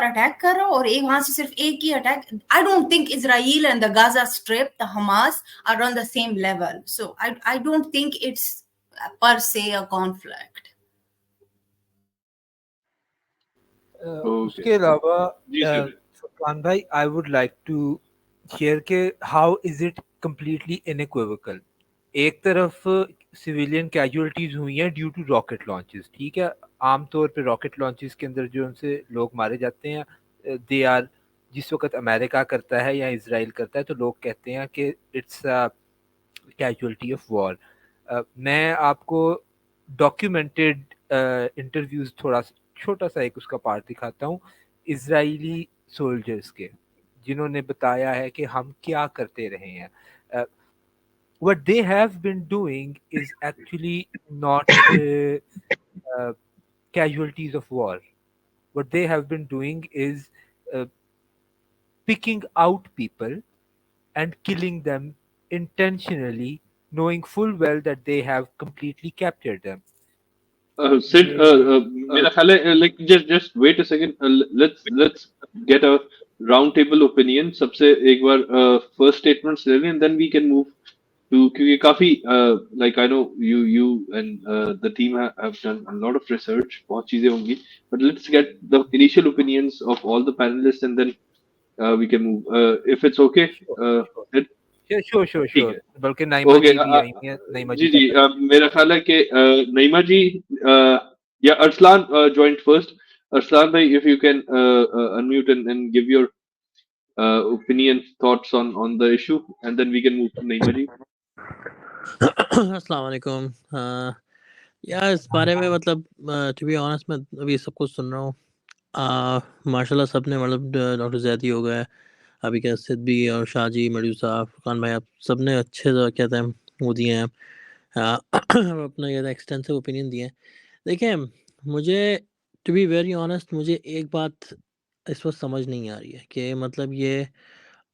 Attack کر رہا ہو اور ایک وہاں سے صرف ایک ہی attack. I don't think Israel and the Gaza Strip, the Hamas, are on the same level. So I don't think it's per se a conflict. اس کے علاوہ جی سر. فرقان بھائی I would like to share کہ how is it completely unequivocal. ایک طرف civilian casualties ہوئی ہیں ڈیو ٹو راکٹ لانچز. ٹھیک ہے, عام طور پہ راکٹ لانچز کے اندر جو ان سے لوگ مارے جاتے ہیں دے آر, جس وقت امریکہ کرتا ہے یا اسرائیل کرتا ہے تو لوگ کہتے ہیں کہ اٹس کیجولیٹی آف وار. میں آپ کو ڈاکیومنٹڈ انٹرویوز تھوڑا چھوٹا سا ایک اس کا پارٹ دکھاتا ہوں اسرائیلی سولجرز کے, جنہوں نے بتایا ہے کہ ہم کیا کرتے رہے ہیں. what they have been doing is actually not casualties of war. What they have been doing is uh, picking out people and killing them intentionally, knowing full well that they have completely captured them. Sid, میرا خیال ہے like just wait a second. Let's get a round table opinion. سب سے ایک بار first statements لے لیں and then we can move to, کیونکہ کافی like I know you and the team have done a lot of research, بہت چیزیں ہوں گی, but let's get the initial opinions of all the panelists and then we can move if it's okay. Sid? Sure. بلکہ نائمہ جی بھی آئی ہیں. نائمہ جی جی میرا خیال ہے کہ نعیمہ جی یا Arsalan joined first. Arslan bhai, if you can unmute and give your opinion, thoughts on the issue, and then we can move to Naima ji. السلام علیکم. یار اس بارے میں مطلب ٹو بی آنیسٹ میں ابھی سب کچھ سن رہا ہوں. ماشاء اللہ سب نے مطلب ڈاکٹر زیدی ہو گئے, ابھی کیا سد بھی اور شاہ جی, میڈیو صاحب, خان بھائی, آپ سب نے اچھے کہتے ہیں وہ دیے ہیں اپنا یہ ایکسٹینسو اوپینین دیے ہیں. دیکھیں مجھے ٹو بی ویری آنیسٹ مجھے ایک بات اس وقت سمجھ نہیں آ رہی ہے کہ مطلب یہ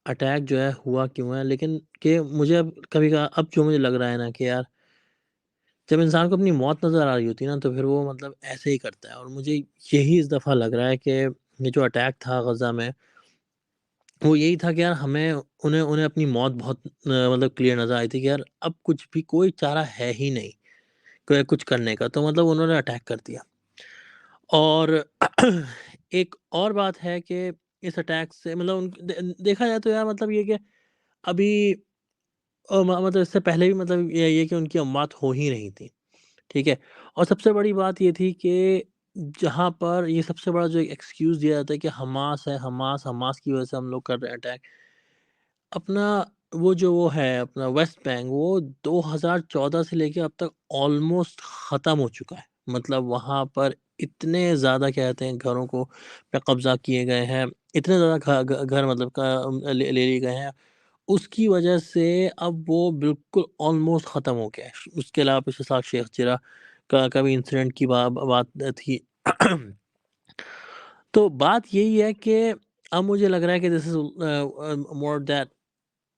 اٹیک جو ہے ہوا کیوں ہے. لیکن کہ مجھے اب کبھی اب جو مجھے لگ رہا ہے نا کہ یار جب انسان کو اپنی موت نظر آ رہی ہوتی ہے نا تو پھر وہ مطلب ایسے ہی کرتا ہے. اور مجھے یہی اس دفعہ لگ رہا ہے کہ یہ جو اٹیک تھا غزہ میں وہ یہی تھا کہ یار انہیں اپنی موت بہت مطلب کلیئر نظر آئی تھی کہ یار اب کچھ بھی کوئی چارہ ہے ہی نہیں کچھ کرنے کا, تو مطلب انہوں نے اٹیک کر دیا. اور ایک اور بات ہے کہ اس اٹیک سے مطلب دیکھا جائے تو یار مطلب یہ کہ ابھی مطلب اس سے پہلے بھی مطلب یہ کہ ان کی اموات ہو ہی رہی تھی. ٹھیک ہے, اور سب سے بڑی بات یہ تھی کہ جہاں پر یہ سب سے بڑا جو ایکسکیوز دیا جاتا ہے کہ حماس ہے, حماس کی وجہ سے ہم لوگ کر رہے ہیں اٹیک. اپنا وہ ہے اپنا ویسٹ بینک وہ 2014 سے لے کے اب تک آلموسٹ ختم ہو چکا ہے. مطلب وہاں پر اتنے زیادہ کہتے ہیں گھروں کو پہ قبضہ کیے گئے ہیں, اتنے زیادہ گھر مطلب لے لیے گئے ہیں. اس کی وجہ سے اب وہ بالکل آلموسٹ ختم ہو گیا ہے. اس کے علاوہ پچھلے سال شیخ جرا کا بھی انسیڈنٹ کی بات تھی. تو بات یہی ہے کہ اب مجھے لگ رہا ہے کہ this is more that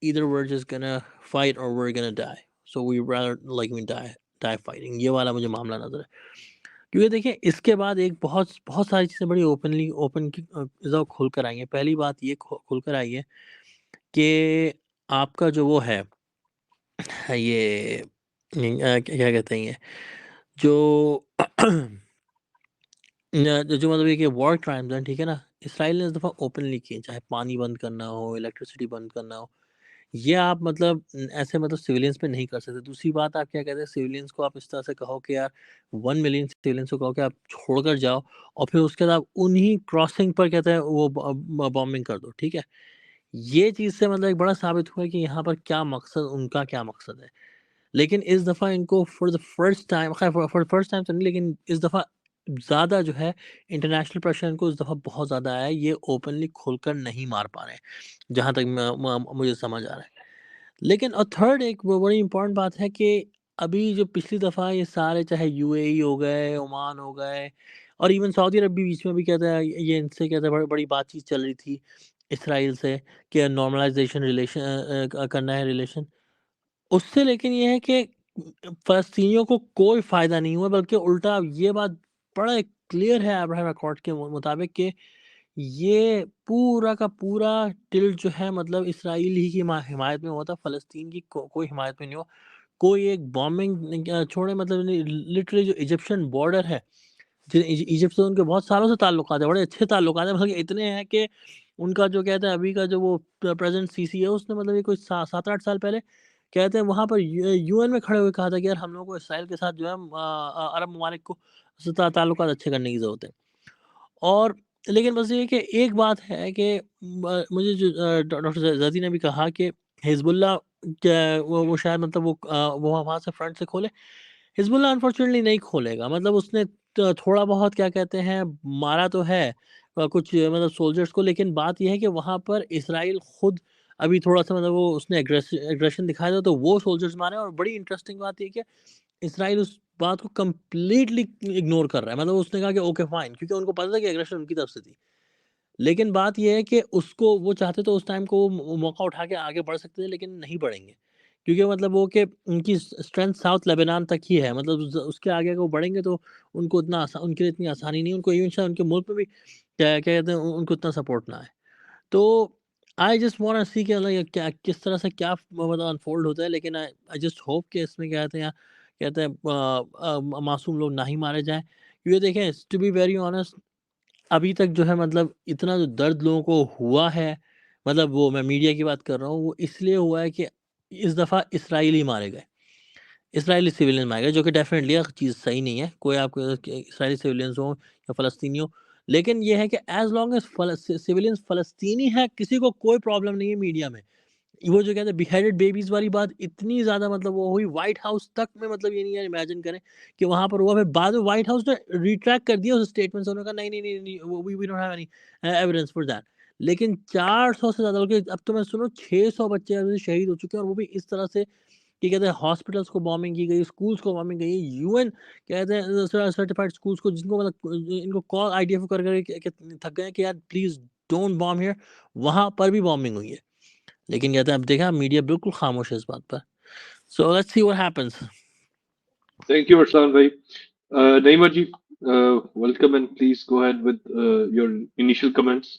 either we're just gonna fight or we're gonna die, so we rather like we die fighting. یہ والا مجھے معاملہ نظر ہے. کیونکہ دیکھیں اس کے بعد ایک بہت ساری چیزیں بڑی اوپن کھل کر آئی ہیں. پہلی بات یہ کھل کر آئی ہے کہ آپ کا جو وہ ہے یہ کیا کہتے ہیں جو مطلب یہ کہ وار کرائمز ہیں, ٹھیک ہے نا, اسرائیل نے اس دفعہ اوپنلی کیے, چاہے پانی بند کرنا ہو, الیکٹریسٹی بند کرنا ہو, یہ آپ مطلب ایسے مطلب سویلینس پہ نہیں کر سکتے. دوسری بات آپ کیا کہتے ہیں سویلینس کو آپ اس طرح سے کہو کہ یار 1 ملین سویلینس کو کہو کہ آپ چھوڑ کر جاؤ اور پھر اس کے بعد انہی کراسنگ پر کہتے ہیں وہ بامبنگ کر دو. ٹھیک ہے, یہ چیز سے مطلب ایک بڑا ثابت ہوا ہے کہ یہاں پر کیا مقصد, ان کا کیا مقصد ہے. لیکن اس دفعہ ان کو فار فرسٹ ٹائم تو نہیں, لیکن اس دفعہ زیادہ جو ہے انٹرنیشنل پریشر ان کو اس دفعہ بہت زیادہ آیا ہے. یہ اوپنلی کھل کر نہیں مار پا رہے ہیں جہاں تک مجھے سمجھ آ رہا ہے. لیکن اور تھرڈ ایک بڑی امپورٹنٹ بات ہے کہ ابھی جو پچھلی دفعہ یہ سارے چاہے یو اے ای ہو گئے, عمان ہو گئے, اور ایون سعودی عرب بھی بیچ میں بھی کہتا ہے یہ ان سے کہتا ہے بڑی بات چیت چل رہی تھی اسرائیل سے کہ نارملائزیشن ریلیشن کرنا ہے ریلیشن اس سے. لیکن یہ ہے کہ فلسطینیوں کو کوئی فائدہ نہیں ہوا, بلکہ الٹا یہ بات بڑا کلیئر ہے ابراہیم اکارڈ کے مطابق کہ یہ پورا کا پورا ٹلٹ جو ہے مطلب اسرائیل ہی کی حمایت میں ہوا تھا، فلسطین کی کوئی حمایت میں نہیں ہوا. کوئی ایک بامبنگ چھوڑے، مطلب لٹرلی جو ایجپشن بارڈر ہے، ایجپٹ سے ان کے بہت سالوں سے تعلقات ہیں، بڑے اچھے تعلقات ہیں، مطلب اتنے ہیں کہ ان کا جو کہتے ہیں ابھی کا جو وہ پریزیڈنٹ سی سی ہے، اس نے مطلب یہ کوئی 7-8 سال پہلے کہتے ہیں وہاں پر یو این میں کھڑے ہوئے کہا تھا کہ یار ہم لوگوں کو اسرائیل کے ساتھ جو ہے عرب ممالک کو تعلقات اچھے کرنے کی ضرورت ہے. اور لیکن بس یہ کہ ایک بات ہے کہ مجھے جو ڈاکٹر زیدی نے بھی کہا کہ حزب اللہ وہ شاید مطلب وہ وہاں سے فرنٹ سے کھولے. حزب اللہ انفارچونیٹلی نہیں کھولے گا، مطلب اس نے تھوڑا بہت کیا کہتے ہیں مارا تو ہے کچھ مطلب سولجرز کو، لیکن بات یہ ہے کہ وہاں پر اسرائیل خود ابھی تھوڑا سا مطلب وہ اس نے ایگریشن دکھایا تھا تو وہ سولجرز مارے. اور بڑی انٹرسٹنگ بات یہ کہ اسرائیل اس بات کو کمپلیٹلی اگنور کر رہا ہے، مطلب اس نے کہا کہ اوکے فائن، کیونکہ ان کو پتہ تھا کہ ایگریشن ان کی طرف سے تھی. لیکن بات یہ ہے کہ اس کو وہ چاہتے تو اس ٹائم کو وہ موقع اٹھا کے آگے بڑھ سکتے تھے، لیکن نہیں بڑھیں گے کیونکہ مطلب وہ کہ ان کی اسٹرینتھ ساؤتھ لیبنان تک ہی ہے، مطلب اس کے آگے وہ بڑھیں گے تو ان کو اتنا ان کے لیے اتنی آسانی نہیں، ان کو ایون شاید ان کے ملک میں بھی کیا کہتے ہیں ان کو اتنا سپورٹ نہ ہے. تو آئی جسٹ وانٹ سی کہ کیا کس طرح سے کیا مطلب انفولڈ ہوتا ہے، لیکن آئی جسٹ ہوپ کہ اس میں کہتے ہیں معصوم لوگ نہ ہی مارے جائیں. کیونکہ دیکھیں ٹو بی ویری آنیسٹ ابھی تک جو ہے مطلب اتنا جو درد لوگوں کو ہوا ہے، مطلب وہ میں میڈیا کی بات کر رہا ہوں، وہ اس لیے ہوا ہے کہ اس دفعہ اسرائیلی مارے گئے، اسرائیلی سویلین مارے گئے، جو کہ ڈیفینیٹلی چیز صحیح نہیں ہے. کوئی آپ کو اسرائیلی سویلینز ہوں یا فلسطینی ہوں، لیکن یہ ہے کہ ایز لانگ ایز سویلینز فلسطینی ہے کسی کو کوئی پرابلم نہیں ہے میڈیا میں. وہ جو کہتے ہیں بیہیڈڈ بیبیز والی بات اتنی زیادہ مطلب وہ ہوئی وائٹ ہاؤس تک میں، مطلب یہ نہیں ہے امیجن کریں کہ وہاں پر ہوا. پھر بعد میں وائٹ ہاؤس نے ریٹریکٹ کر دیا اس اسٹیٹمنٹ سے، انہوں نے کہا نہیں we don't have any evidence for that. لیکن 400 سے زیادہ بلکہ اب تو میں سنوں 600 بچے شہید ہو چکے ہیں، اور وہ بھی اس طرح سے کہ کہتے ہیں ہاسپٹلس کو بامبنگ کی گئی، اسکولس کو بامبنگ کی گئی. یو این کہتے ہیں سرٹیفائڈ اسکولس کو، جن کو مطلب ان کو کال آئی ڈی ایف کر کے تھک گئے کہ یار پلیز ڈونٹ بام ہیئر، وہاں پر بھی بامبنگ ہوئی ہے. لیکن کہتے ہیں اب دیکھا میڈیا بالکل خاموش ہے اس بات پر. So let's see what happens. Thank you, Arslan bhai. Naima ji, welcome and please go ahead with your initial comments.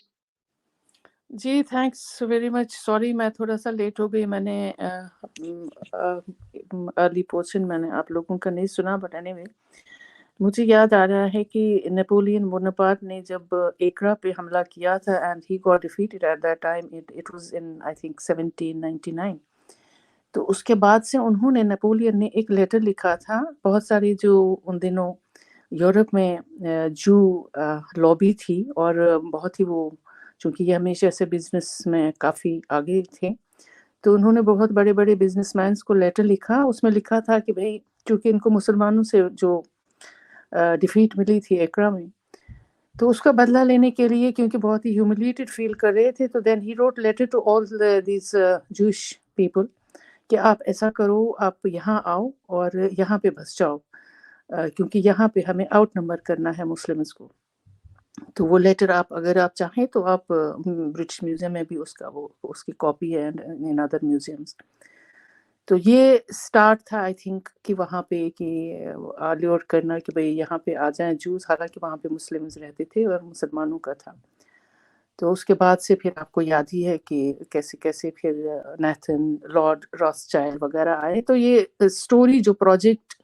جی تھینکس ویری مچ. سوری میں تھوڑا سا لیٹ ہو گئی، میں نے ارلی پورشن میں نے آپ لوگوں کا نہیں سنا، بٹ اینی وے مجھے یاد آ رہا ہے کہ نیپولین بوناپارٹ نے جب ایکرا پہ حملہ کیا تھا and he got defeated at that time, it was in I think 1799. تو اس کے بعد سے انہوں نے نیپولین نے ایک لیٹر لکھا تھا. بہت ساری جو ان دنوں یورپ میں جو لابی تھی، اور بہت ہی وہ چونکہ یہ ہمیشہ سے بزنس میں کافی آگے تھے، تو انہوں نے بہت بڑے بڑے بزنس مینس کو لیٹر لکھا. اس میں لکھا تھا کہ بھئی چونکہ ان کو مسلمانوں سے جو ڈیفیٹ ملی تھی ایکرا میں، تو اس کا بدلہ لینے کے لیے کیونکہ بہت ہی ہیوملیٹڈ فیل کر رہے تھے، تو دین ہی wrote letter to all these جوش پیپل کہ آپ ایسا کرو، آپ یہاں آؤ اور یہاں پہ بس جاؤ، کیونکہ یہاں پہ ہمیں آؤٹ نمبر کرنا ہے مسلمس کو. تو وہ لیٹر آپ اگر آپ چاہیں تو آپ برٹش میوزیم میں بھی اس کی کاپی ہے ان ادر میوزیمز. تو یہ سٹارٹ تھا آئی تھنک کہ وہاں پہ کہ الیور کرنا کہ بھئی یہاں پہ آ جائیں جوز، حالانکہ وہاں پہ مسلمز رہتے تھے اور مسلمانوں کا تھا. تو اس کے بعد سے پھر آپ کو یاد ہی ہے کہ کیسے کیسے پھر نیتھن لارڈ راس چائلڈ وغیرہ آئے. تو یہ اسٹوری جو پروجیکٹ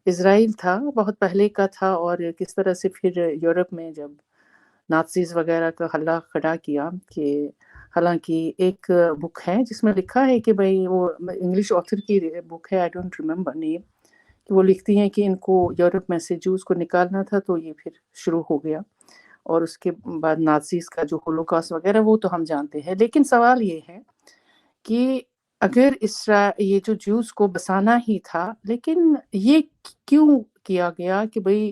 اسرائیل تھا بہت پہلے کا تھا، اور کس طرح سے پھر یورپ میں جب نازیز وغیرہ کا حلہ کھڑا کیا. کہ حالانکہ ایک بک ہے جس میں لکھا ہے کہ بھئی وہ انگلش آتھر کی بک ہے، آئی ڈونٹ ریممبر نیم، کہ وہ لکھتی ہیں کہ ان کو یورپ میں سے جوز کو نکالنا تھا. تو یہ پھر شروع ہو گیا، اور اس کے بعد نازیز کا جو ہولوکاسٹ وغیرہ وہ تو ہم جانتے ہیں. لیکن سوال یہ ہے کہ اگر یہ جو جوز کو بسانا ہی تھا، لیکن یہ کیوں کیا گیا کہ بھئی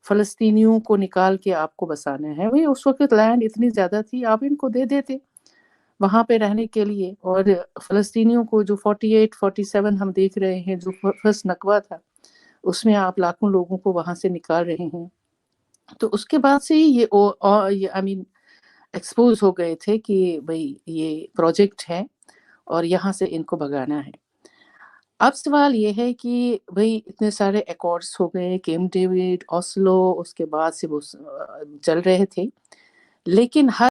فلسطینیوں کو نکال کے آپ کو بسانا ہے؟ بھئی اس وقت لینڈ اتنی زیادہ تھی، آپ ان کو دے دیتے وہاں پہ رہنے کے لیے. اور فلسطینیوں کو جو 48-47 ہم دیکھ رہے ہیں جو فرسٹ نکبہ تھا، اس میں آپ لاکھوں لوگوں کو وہاں سے نکال رہے ہیں. تو اس کے بعد سے ہی یہ آئی مین ایکسپوز ہو گئے تھے کہ بھئی یہ پروجیکٹ ہے اور یہاں سے ان کو بھگانا ہے. اب سوال یہ ہے کہ بھئی اتنے سارے ایکارڈز ہو گئے، کیمپ ڈیوڈ، اوسلو، اس کے بعد سے وہ چل رہے تھے، لیکن ہر